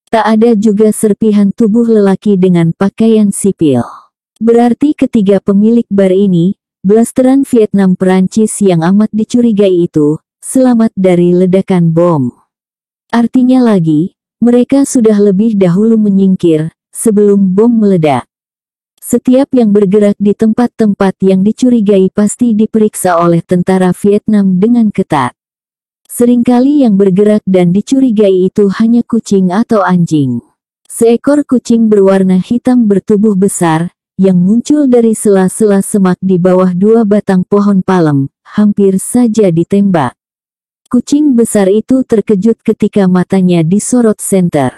Tak ada juga serpihan tubuh lelaki dengan pakaian sipil. Berarti ketiga pemilik bar ini, blasteran Vietnam Perancis yang amat dicurigai itu, selamat dari ledakan bom. Artinya lagi, mereka sudah lebih dahulu menyingkir, sebelum bom meledak. Setiap yang bergerak di tempat-tempat yang dicurigai pasti diperiksa oleh tentara Vietnam dengan ketat. Seringkali yang bergerak dan dicurigai itu hanya kucing atau anjing. Seekor kucing berwarna hitam bertubuh besar, yang muncul dari sela-sela semak di bawah 2 batang pohon palem, hampir saja ditembak. Kucing besar itu terkejut ketika matanya disorot senter.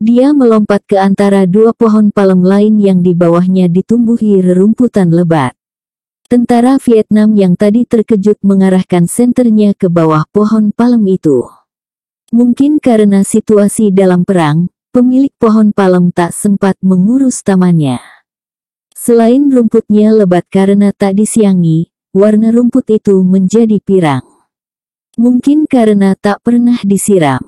Dia melompat ke antara 2 pohon palem lain yang di bawahnya ditumbuhi rerumputan lebat. Tentara Vietnam yang tadi terkejut mengarahkan senternya ke bawah pohon palem itu. Mungkin karena situasi dalam perang, pemilik pohon palem tak sempat mengurus tamannya. Selain rumputnya lebat karena tak disiangi, warna rumput itu menjadi pirang. Mungkin karena tak pernah disiram.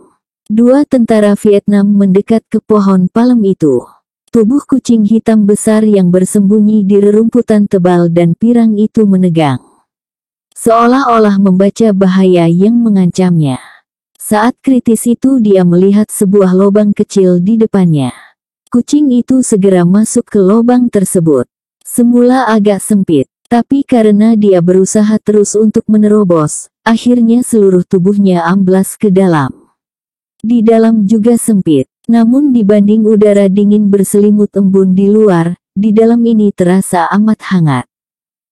2 tentara Vietnam mendekat ke pohon palem itu. Tubuh kucing hitam besar yang bersembunyi di rerumputan tebal dan pirang itu menegang. Seolah-olah membaca bahaya yang mengancamnya. Saat kritis itu dia melihat sebuah lubang kecil di depannya. Kucing itu segera masuk ke lubang tersebut. Semula agak sempit, tapi karena dia berusaha terus untuk menerobos, akhirnya seluruh tubuhnya amblas ke dalam. Di dalam juga sempit, namun dibanding udara dingin berselimut embun di luar, di dalam ini terasa amat hangat.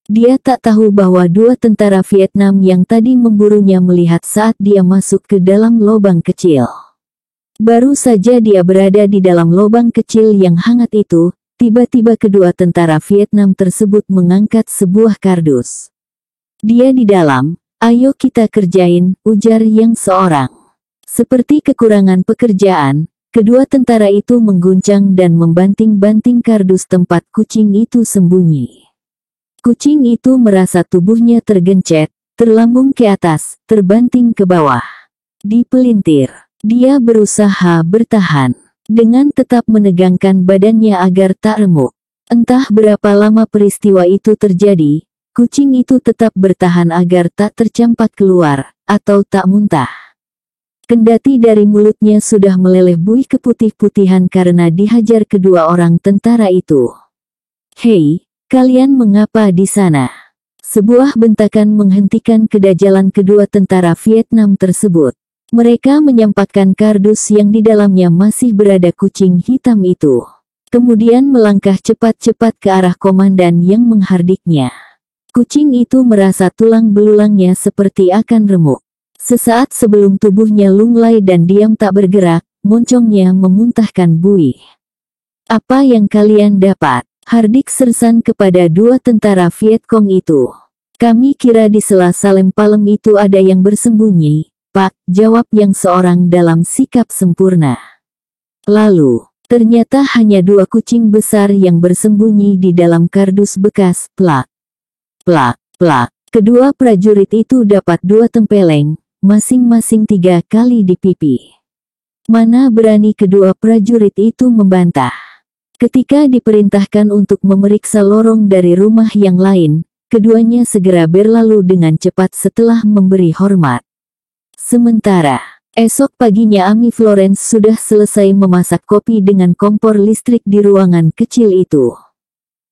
Dia tak tahu bahwa 2 tentara Vietnam yang tadi memburunya melihat saat dia masuk ke dalam lubang kecil. Baru saja dia berada di dalam lubang kecil yang hangat itu, tiba-tiba kedua tentara Vietnam tersebut mengangkat sebuah kardus. Dia di dalam, ayo kita kerjain, ujar yang seorang. Seperti kekurangan pekerjaan, kedua tentara itu mengguncang dan membanting-banting kardus tempat kucing itu sembunyi. Kucing itu merasa tubuhnya tergencet, terlambung ke atas, terbanting ke bawah. Dipelintir, dia berusaha bertahan, dengan tetap menegangkan badannya agar tak remuk. Entah berapa lama peristiwa itu terjadi, kucing itu tetap bertahan agar tak tercampak keluar, atau tak muntah. Kendati dari mulutnya sudah meleleh buih keputih-putihan karena dihajar kedua orang tentara itu. Hei, kalian mengapa di sana? Sebuah bentakan menghentikan kedajalan kedua tentara Vietnam tersebut. Mereka menyampaikan kardus yang di dalamnya masih berada kucing hitam itu. Kemudian melangkah cepat-cepat ke arah komandan yang menghardiknya. Kucing itu merasa tulang belulangnya seperti akan remuk. Sesaat sebelum tubuhnya lunglai dan diam tak bergerak, moncongnya memuntahkan buih. Apa yang kalian dapat? Hardik sersan kepada 2 tentara Viet Cong itu. Kami kira di sela-sela lem palem itu ada yang bersembunyi, Pak, jawab yang seorang dalam sikap sempurna. Lalu, ternyata hanya 2 kucing besar yang bersembunyi di dalam kardus bekas, plak. Plak, plak. Kedua prajurit itu dapat 2 tempeleng, masing-masing 3 kali di pipi. Mana berani kedua prajurit itu membantah. Ketika diperintahkan untuk memeriksa lorong dari rumah yang lain, keduanya segera berlalu dengan cepat setelah memberi hormat. Sementara, esok paginya Ami Florence sudah selesai memasak kopi dengan kompor listrik di ruangan kecil itu.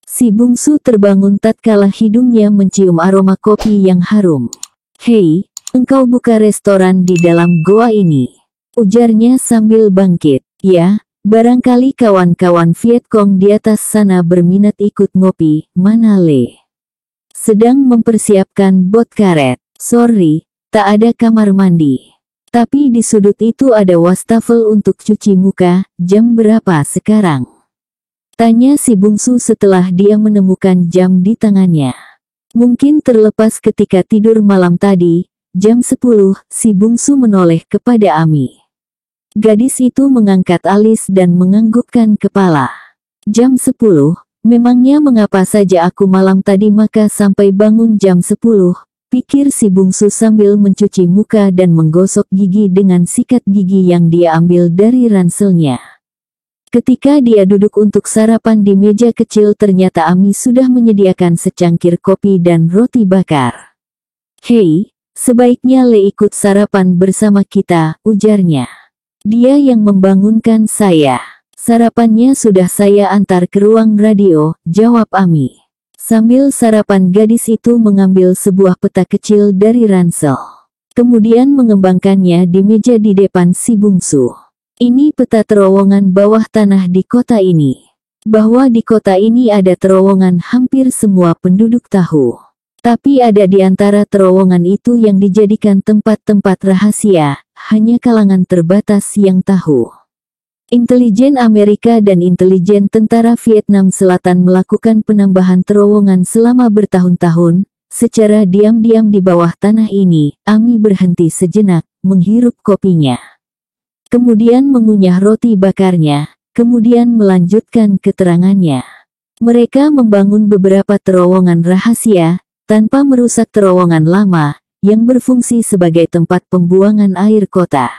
Si bungsu terbangun tatkala hidungnya mencium aroma kopi yang harum. Hei, engkau buka restoran di dalam goa ini, ujarnya sambil bangkit. Ya, barangkali kawan-kawan Viet Cong di atas sana berminat ikut ngopi. Mana Le? Sedang mempersiapkan bot karet. Sorry, tak ada kamar mandi. Tapi di sudut itu ada wastafel untuk cuci muka. Jam berapa sekarang? Tanya si bungsu setelah dia menemukan jam di tangannya. Mungkin terlepas ketika tidur malam tadi. Jam 10, si bungsu menoleh kepada Ami. Gadis itu mengangkat alis dan menganggukkan kepala. Jam 10, memangnya mengapa saja aku malam tadi maka sampai bangun jam 10, pikir si bungsu sambil mencuci muka dan menggosok gigi dengan sikat gigi yang dia ambil dari ranselnya. Ketika dia duduk untuk sarapan di meja kecil ternyata Ami sudah menyediakan secangkir kopi dan roti bakar. "Hei, sebaiknya Le ikut sarapan bersama kita," ujarnya. "Dia yang membangunkan saya. Sarapannya sudah saya antar ke ruang radio," jawab Ami. Sambil sarapan gadis itu mengambil sebuah peta kecil dari ransel. Kemudian mengembangkannya di meja di depan si bungsu. "Ini peta terowongan bawah tanah di kota ini. Bahwa di kota ini ada terowongan hampir semua penduduk tahu. Tapi ada di antara terowongan itu yang dijadikan tempat-tempat rahasia, hanya kalangan terbatas yang tahu. Intelijen Amerika dan intelijen tentara Vietnam Selatan melakukan penambahan terowongan selama bertahun-tahun, secara diam-diam di bawah tanah ini." Ami berhenti sejenak, menghirup kopinya. Kemudian mengunyah roti bakarnya, kemudian melanjutkan keterangannya. "Mereka membangun beberapa terowongan rahasia, tanpa merusak terowongan lama, yang berfungsi sebagai tempat pembuangan air kota.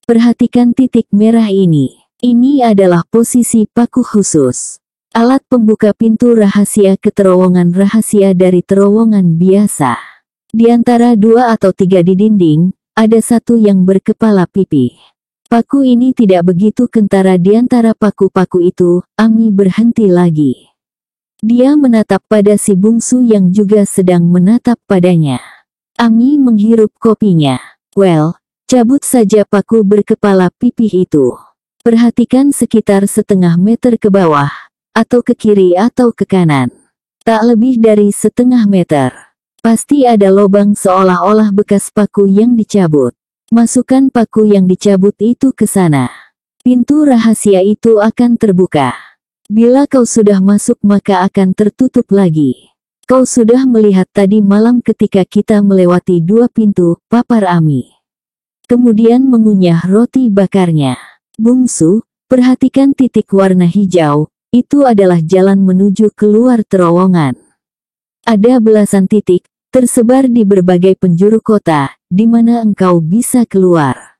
Perhatikan titik merah ini. Ini adalah posisi paku khusus. Alat pembuka pintu rahasia ke terowongan rahasia dari terowongan biasa. Di antara 2 atau 3 di dinding, ada satu yang berkepala pipi. Paku ini tidak begitu kentara di antara paku-paku itu." Ami berhenti lagi. Dia menatap pada si bungsu yang juga sedang menatap padanya. Ami menghirup kopinya. "Well, cabut saja paku berkepala pipih itu. Perhatikan sekitar setengah meter ke bawah, atau ke kiri atau ke kanan. Tak lebih dari setengah meter. Pasti ada lubang seolah-olah bekas paku yang dicabut. Masukkan paku yang dicabut itu ke sana. Pintu rahasia itu akan terbuka. Bila kau sudah masuk maka akan tertutup lagi. Kau sudah melihat tadi malam ketika kita melewati 2 pintu," papar Ami. Kemudian mengunyah roti bakarnya. "Bungsu, perhatikan titik warna hijau, itu adalah jalan menuju keluar terowongan. Ada belasan titik, tersebar di berbagai penjuru kota, di mana engkau bisa keluar.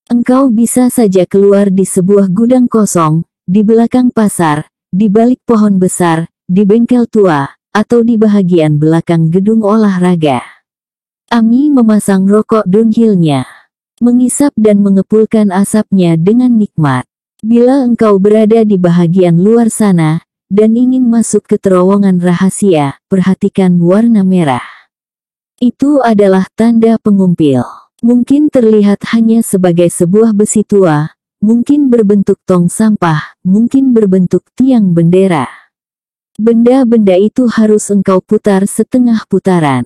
Engkau bisa saja keluar di sebuah gudang kosong, di belakang pasar, di balik pohon besar, di bengkel tua, atau di bahagian belakang gedung olahraga." Ami memasang rokok downhill-nya, mengisap dan mengepulkan asapnya dengan nikmat. "Bila engkau berada di bahagian luar sana, dan ingin masuk ke terowongan rahasia, perhatikan warna merah. Itu adalah tanda pengumpil. Mungkin terlihat hanya sebagai sebuah besi tua, mungkin berbentuk tong sampah, mungkin berbentuk tiang bendera. Benda-benda itu harus engkau putar setengah putaran.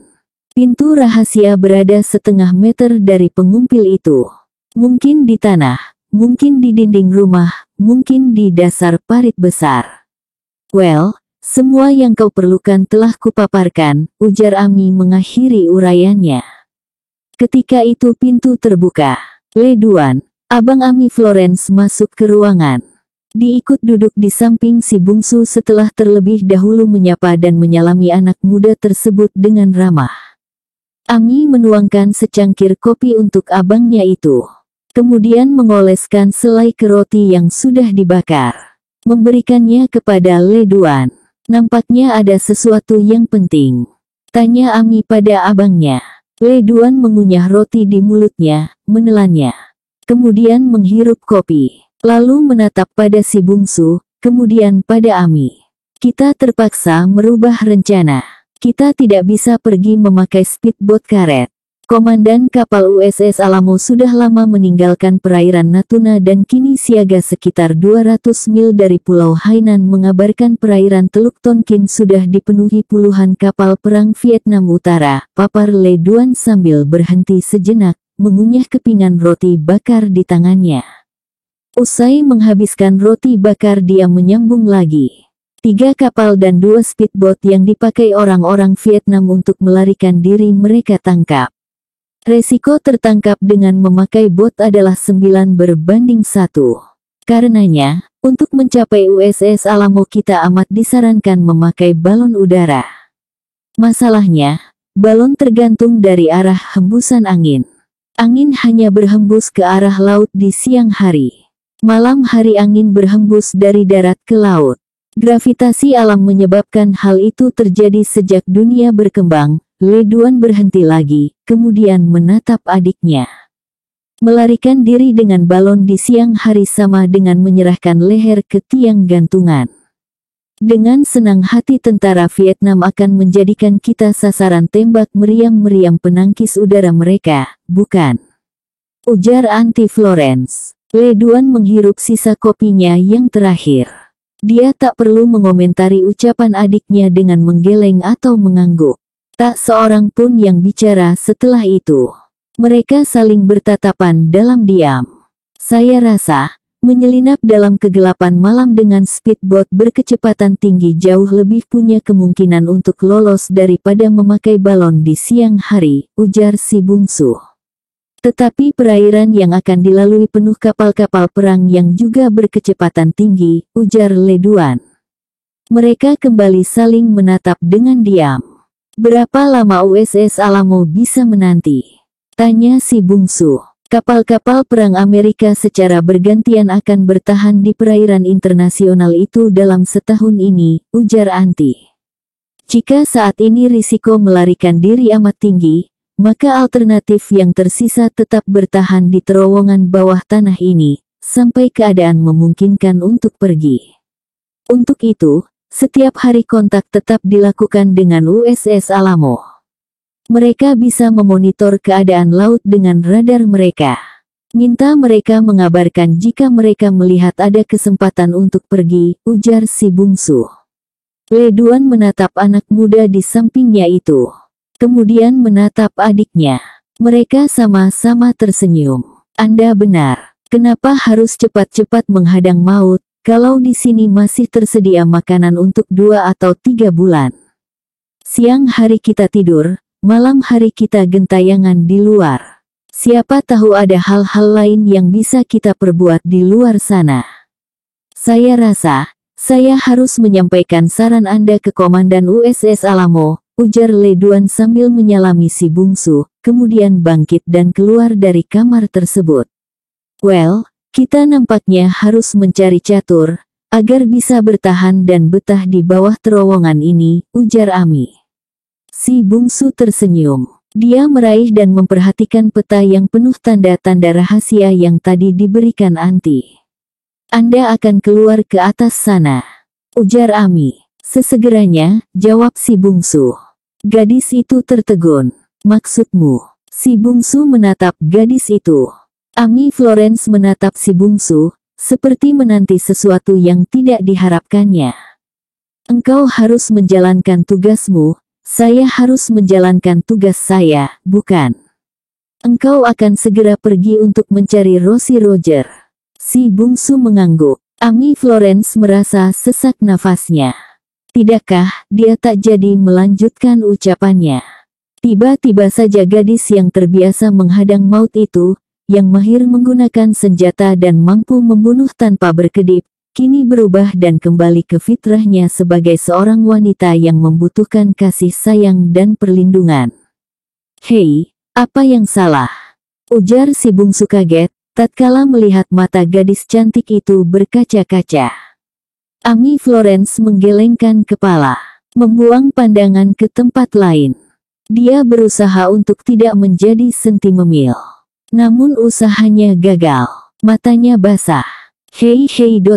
Pintu rahasia berada setengah meter dari pengumpil itu. Mungkin di tanah, mungkin di dinding rumah, mungkin di dasar parit besar. Well, semua yang kau perlukan telah kupaparkan," ujar Ami mengakhiri uraiannya. Ketika itu pintu terbuka. Le Duan, Abang Ami Florence masuk ke ruangan. Diikut duduk di samping si bungsu setelah terlebih dahulu menyapa dan menyalami anak muda tersebut dengan ramah. Ami menuangkan secangkir kopi untuk abangnya itu. Kemudian mengoleskan selai ke roti yang sudah dibakar. Memberikannya kepada Le Duan. "Nampaknya ada sesuatu yang penting," tanya Ami pada abangnya. Le Duan mengunyah roti di mulutnya, menelannya. Kemudian menghirup kopi. Lalu menatap pada si bungsu, kemudian pada Ami. "Kita terpaksa merubah rencana. Kita tidak bisa pergi memakai speedboat karet. Komandan kapal USS Alamo sudah lama meninggalkan perairan Natuna dan kini siaga sekitar 200 mil dari Pulau Hainan mengabarkan perairan Teluk Tonkin sudah dipenuhi puluhan kapal perang Vietnam Utara," papar Le Duan sambil berhenti sejenak, mengunyah kepingan roti bakar di tangannya. Usai menghabiskan roti bakar, dia menyambung lagi. 3 kapal dan 2 speedboat yang dipakai orang-orang Vietnam untuk melarikan diri mereka tangkap. Resiko tertangkap dengan memakai bot adalah 9:1. Karenanya, untuk mencapai USS Alamo kita amat disarankan memakai balon udara. Masalahnya, balon tergantung dari arah hembusan angin. Angin hanya berhembus ke arah laut di siang hari. Malam hari angin berhembus dari darat ke laut. Gravitasi alam menyebabkan hal itu terjadi sejak dunia berkembang. Le Duan berhenti lagi, kemudian menatap adiknya. Melarikan diri dengan balon di siang hari sama dengan menyerahkan leher ke tiang gantungan. Dengan senang hati tentara Vietnam akan menjadikan kita sasaran tembak meriam-meriam penangkis udara mereka, bukan? Ujar Auntie Florence. Le Duan menghirup sisa kopinya yang terakhir. Dia tak perlu mengomentari ucapan adiknya dengan menggeleng atau mengangguk. Tak seorang pun yang bicara setelah itu. Mereka saling bertatapan dalam diam. Saya rasa, menyelinap dalam kegelapan malam dengan speedboat berkecepatan tinggi jauh lebih punya kemungkinan untuk lolos daripada memakai balon di siang hari, ujar si bungsu. Tetapi perairan yang akan dilalui penuh kapal-kapal perang yang juga berkecepatan tinggi, ujar Le Duan. Mereka kembali saling menatap dengan diam. Berapa lama USS Alamo bisa menanti? Tanya si bungsu. Kapal-kapal perang Amerika secara bergantian akan bertahan di perairan internasional itu dalam setahun ini, ujar Auntie. Jika saat ini risiko melarikan diri amat tinggi, maka alternatif yang tersisa tetap bertahan di terowongan bawah tanah ini, sampai keadaan memungkinkan untuk pergi. Untuk itu, setiap hari kontak tetap dilakukan dengan USS Alamo. Mereka bisa memonitor keadaan laut dengan radar mereka. Minta mereka mengabarkan jika mereka melihat ada kesempatan untuk pergi, ujar si bungsu. Le Duan menatap anak muda di sampingnya itu. Kemudian menatap adiknya. Mereka sama-sama tersenyum. Anda benar. Kenapa harus cepat-cepat menghadang maut, kalau di sini masih tersedia makanan untuk 2 atau 3 bulan? Siang hari kita tidur, malam hari kita gentayangan di luar. Siapa tahu ada hal-hal lain yang bisa kita perbuat di luar sana. Saya rasa, saya harus menyampaikan saran Anda ke Komandan USS Alamo, ujar Le Duan sambil menyalami si bungsu, kemudian bangkit dan keluar dari kamar tersebut. Well, kita nampaknya harus mencari catur, agar bisa bertahan dan betah di bawah terowongan ini, ujar Ami. Si bungsu tersenyum. Dia meraih dan memperhatikan peta yang penuh tanda-tanda rahasia yang tadi diberikan Auntie. Anda akan keluar ke atas sana, ujar Ami. Sesegeranya, jawab si bungsu. Gadis itu tertegun. Maksudmu? Si bungsu menatap gadis itu. Ami Florence menatap si bungsu, seperti menanti sesuatu yang tidak diharapkannya. Engkau harus menjalankan tugasmu, saya harus menjalankan tugas saya, bukan? Engkau akan segera pergi untuk mencari Rosie Roger. Si bungsu mengangguk. Ami Florence merasa sesak nafasnya. Tidakkah, dia tak jadi melanjutkan ucapannya. Tiba-tiba saja gadis yang terbiasa menghadang maut itu, yang mahir menggunakan senjata dan mampu membunuh tanpa berkedip, kini berubah dan kembali ke fitrahnya sebagai seorang wanita yang membutuhkan kasih sayang dan perlindungan. Hei, apa yang salah? Ujar si bungsu kaget, tatkala melihat mata gadis cantik itu berkaca-kaca. Ami Florence menggelengkan kepala, membuang pandangan ke tempat lain. Dia berusaha untuk tidak menjadi sentimemil. Namun usahanya gagal. Matanya basah. Hei,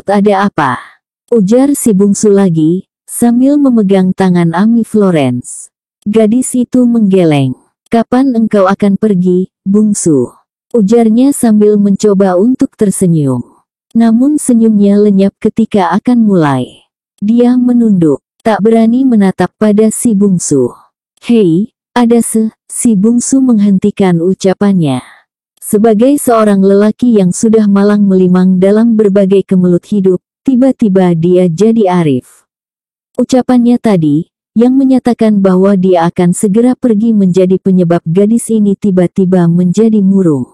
ada apa? Ujar si bungsu lagi, sambil memegang tangan Ami Florence. Gadis itu menggeleng. Kapan engkau akan pergi, bungsu? Ujarnya sambil mencoba untuk tersenyum. Namun senyumnya lenyap ketika akan mulai. Dia menunduk, tak berani menatap pada si bungsu. Hei, si bungsu menghentikan ucapannya. Sebagai seorang lelaki yang sudah malang melimang dalam berbagai kemelut hidup, tiba-tiba dia jadi arif. Ucapannya tadi, yang menyatakan bahwa dia akan segera pergi menjadi penyebab gadis ini tiba-tiba menjadi murung.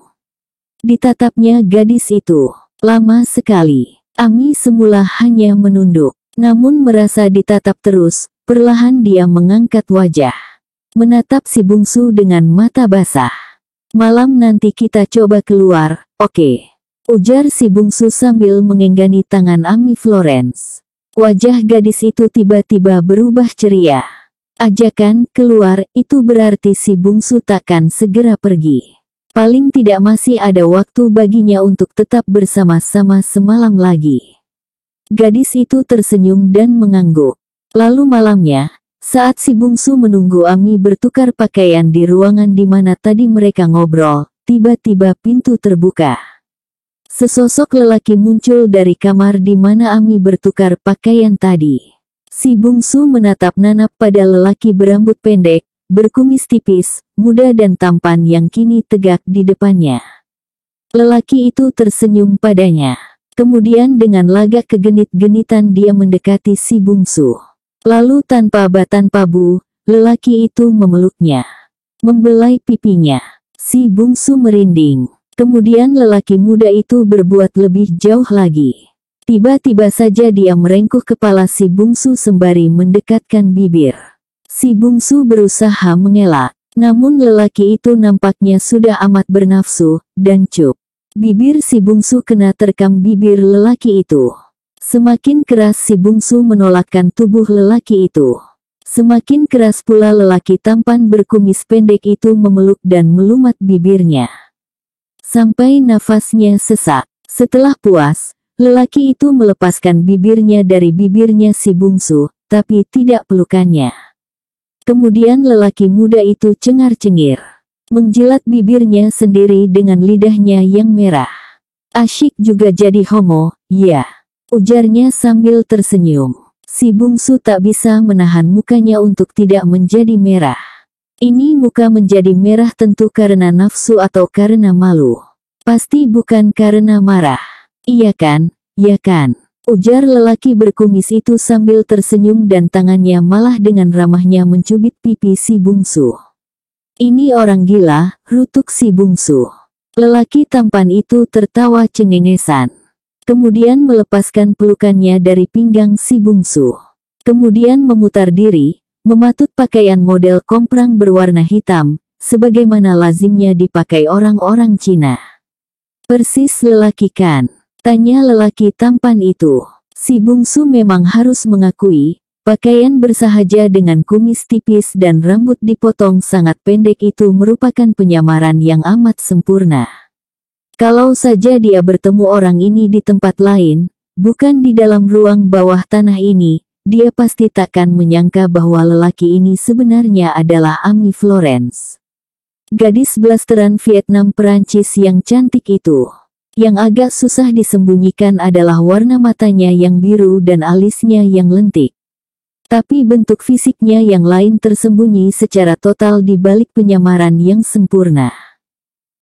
Ditatapnya gadis itu, lama sekali. Ami semula hanya menunduk, namun merasa ditatap terus, perlahan dia mengangkat wajah. Menatap si bungsu dengan mata basah. Malam nanti kita coba keluar, oke? Ujar si bungsu sambil mengenggani tangan Ami Florence. Wajah gadis itu tiba-tiba berubah ceria. Ajakan keluar itu berarti si bungsu takkan segera pergi. Paling tidak masih ada waktu baginya untuk tetap bersama-sama semalam lagi. Gadis itu tersenyum dan mengangguk. Lalu malamnya, saat si bungsu menunggu Ami bertukar pakaian di ruangan di mana tadi mereka ngobrol, tiba-tiba pintu terbuka. Sesosok lelaki muncul dari kamar di mana Ami bertukar pakaian tadi. Si bungsu menatap nanap pada lelaki berambut pendek, berkumis tipis, muda dan tampan yang kini tegak di depannya. Lelaki itu tersenyum padanya. Kemudian dengan lagak kegenit-genitan dia mendekati si bungsu. Lalu tanpa tanpa bu, lelaki itu memeluknya. Membelai pipinya. Si bungsu merinding. Kemudian lelaki muda itu berbuat lebih jauh lagi. Tiba-tiba saja dia merengkuh kepala si bungsu sembari mendekatkan bibir. Si bungsu berusaha mengelak. Namun lelaki itu nampaknya sudah amat bernafsu, dan cup. Bibir si bungsu kena terkam bibir lelaki itu. Semakin keras si bungsu menolakkan tubuh lelaki itu. Semakin keras pula lelaki tampan berkumis pendek itu memeluk dan melumat bibirnya. Sampai nafasnya sesak. Setelah puas, lelaki itu melepaskan bibirnya dari bibirnya si bungsu, tapi tidak pelukannya. Kemudian lelaki muda itu cengar-cengir. Menjilat bibirnya sendiri dengan lidahnya yang merah. Asyik juga jadi homo, ya. Ujarnya sambil tersenyum. Si bungsu tak bisa menahan mukanya untuk tidak menjadi merah. Ini muka menjadi merah tentu karena nafsu atau karena malu. Pasti bukan karena marah. Iya kan, ya kan? Ujar lelaki berkumis itu sambil tersenyum dan tangannya malah dengan ramahnya mencubit pipi si bungsu. Ini orang gila, rutuk si bungsu. Lelaki tampan itu tertawa cengengesan. Kemudian melepaskan pelukannya dari pinggang si bungsu. Kemudian memutar diri, mematut pakaian model komprang berwarna hitam, sebagaimana lazimnya dipakai orang-orang Cina. Persis lelaki kan? Tanya lelaki tampan itu. Si bungsu memang harus mengakui, pakaian bersahaja dengan kumis tipis dan rambut dipotong sangat pendek itu merupakan penyamaran yang amat sempurna. Kalau saja dia bertemu orang ini di tempat lain, bukan di dalam ruang bawah tanah ini, dia pasti takkan menyangka bahwa lelaki ini sebenarnya adalah Ami Florence. Gadis blasteran Vietnam Perancis yang cantik itu. Yang agak susah disembunyikan adalah warna matanya yang biru dan alisnya yang lentik. Tapi bentuk fisiknya yang lain tersembunyi secara total di balik penyamaran yang sempurna.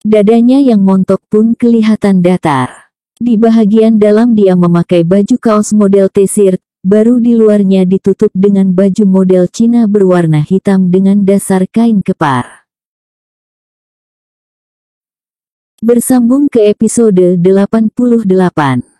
Dadanya yang montok pun kelihatan datar. Di bahagian dalam dia memakai baju kaos model T-shirt, baru di luarnya ditutup dengan baju model Cina berwarna hitam dengan dasar kain kepar. Bersambung ke episode 88.